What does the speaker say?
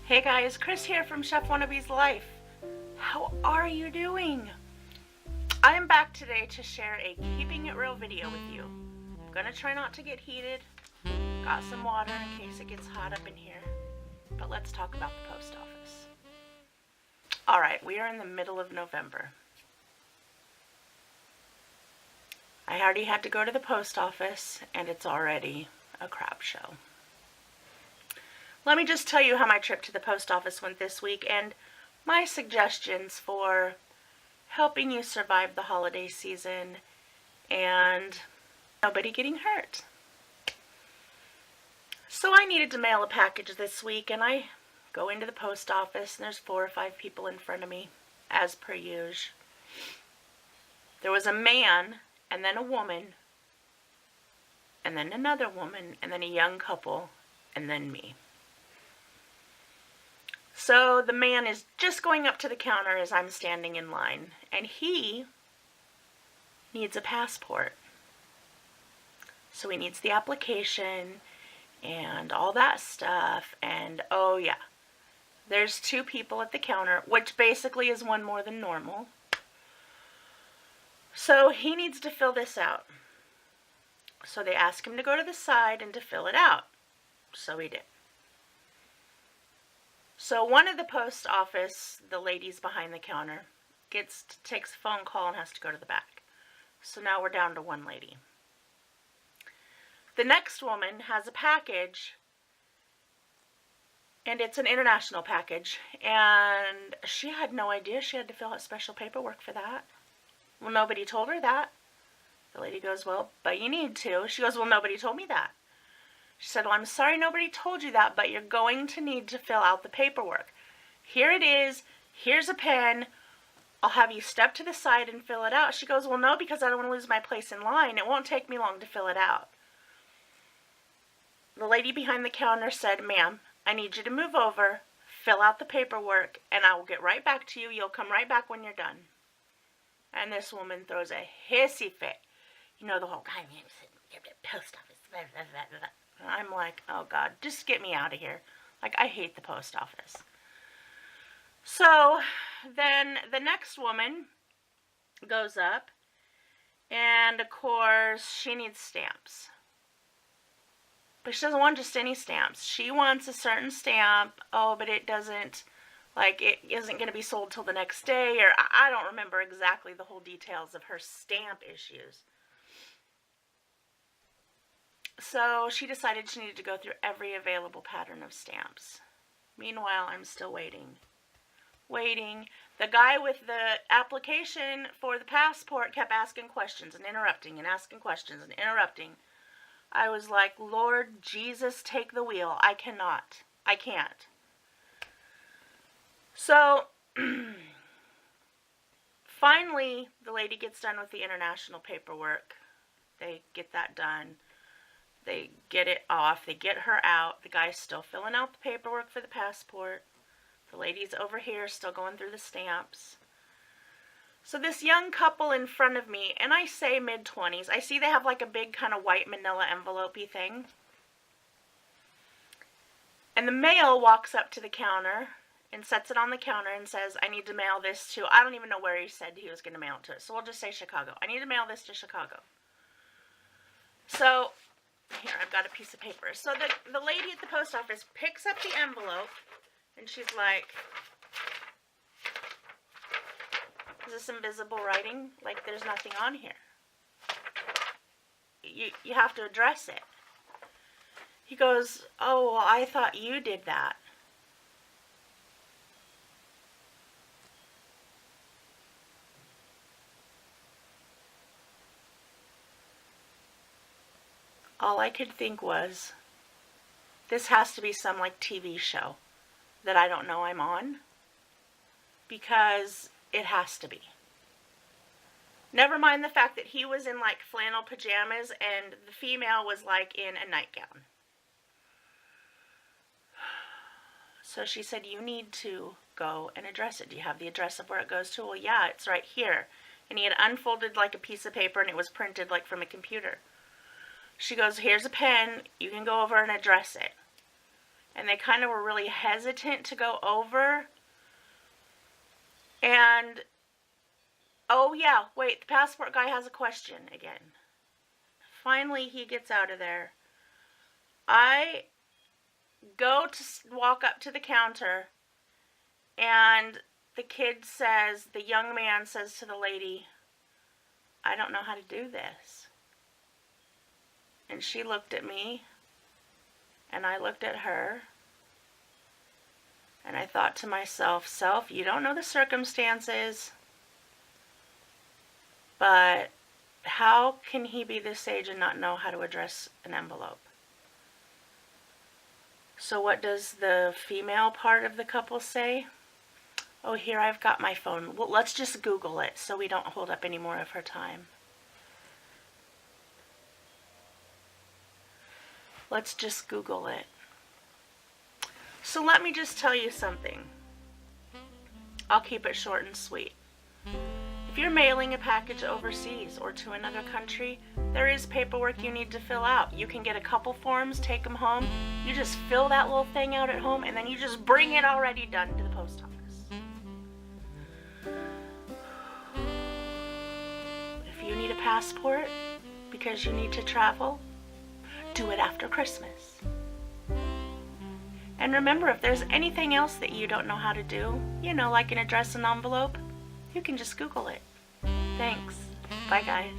Hey guys, Chris here from Chefwannabe's Life. How are you doing? I am back today to share a keeping it real video with you. I'm gonna try not to get heated. Got some water in case it gets hot up in here. But let's talk about the post office. Alright, we are in the middle of November. I already had to go to the post office and it's already a crap show. Let me just tell you how my trip to the post office went this week and my suggestions for helping you survive the holiday season and nobody getting hurt. So I needed to mail a package this week and I go into the post office and there's 4 or 5 people in front of me, as per usual. There was a man and then a woman and then another woman and then a young couple and then me. So the man is just going up to the counter as I'm standing in line, and he needs a passport. So he needs the application and all that stuff, and oh yeah, there's 2 people at the counter, which basically is 1 more than normal. So he needs to fill this out. So they ask him to go to the side and to fill it out. So he did. So one of the post office, the ladies behind the counter, takes a phone call and has to go to the back. So now we're down to 1 lady. The next woman has a package, and it's an international package, and she had no idea she had to fill out special paperwork for that. Well, nobody told her that. The lady goes, well, but you need to. She goes, well, nobody told me that. She said, well, I'm sorry nobody told you that, but you're going to need to fill out the paperwork. Here it is. Here's a pen. I'll have you step to the side and fill it out. She goes, well, no, because I don't want to lose my place in line. It won't take me long to fill it out. The lady behind the counter said, ma'am, I need you to move over, fill out the paperwork, and I will get right back to you. You'll come right back when you're done. And this woman throws a hissy fit. You know, the whole time, post office, blah, blah, blah, blah. I'm like, oh God, just get me out of here. Like, I hate the post office. So then the next woman goes up, and of course, she needs stamps. But she doesn't want just any stamps. She wants a certain stamp. Oh, but it doesn't, like, it isn't going to be sold till the next day, or I don't remember exactly the whole details of her stamp issues. So she decided she needed to go through every available pattern of stamps. Meanwhile, I'm still waiting. The guy with the application for the passport kept asking questions and interrupting and asking questions and interrupting. I was like, Lord Jesus, take the wheel. I can't. So finally, the lady gets done with the international paperwork. They get that done. They get it off. They get her out. The guy's still filling out the paperwork for the passport. The lady's over here still going through the stamps. So this young couple in front of me, and I say mid-20s, I see they have like a big kind of white manila envelope-y thing. And the male walks up to the counter and sets it on the counter and says, I need to mail this to, I don't even know where he said he was going to mail it to. So we'll just say Chicago. I need to mail this to Chicago. So here, I've got a piece of paper. So the lady at the post office picks up the envelope, and she's like, is this invisible writing? Like, there's nothing on here. You have to address it. He goes, oh, well, I thought you did that. All I could think was, this has to be some like TV show that I don't know I'm on, because it has to be. Never mind the fact that he was in like flannel pajamas and the female was like in a nightgown. So she said, you need to go and address it. Do you have the address of where it goes to? Well, yeah, it's right here. And he had unfolded like a piece of paper and it was printed like from a computer. She goes, here's a pen, you can go over and address it. and they kind of were really hesitant to go over. And, oh yeah, wait, the passport guy has a question again. Finally, he gets out of there. I go to walk up to the counter, and the young man says to the lady, I don't know how to do this. And she looked at me, and I looked at her, and I thought to myself, self, you don't know the circumstances, but how can he be this age and not know how to address an envelope? So what does the female part of the couple say? Oh, here, I've got my phone. Well, let's just Google it so we don't hold up any more of her time. Let's just Google it. So let me just tell you something. I'll keep it short and sweet. If you're mailing a package overseas or to another country, there is paperwork you need to fill out. You can get a couple forms, take them home. You just fill that little thing out at home, and then you just bring it already done to the post office. If you need a passport because you need to travel, do it after Christmas. And remember, if there's anything else that you don't know how to do, like an address and envelope, you can just Google it. Thanks. Bye, guys.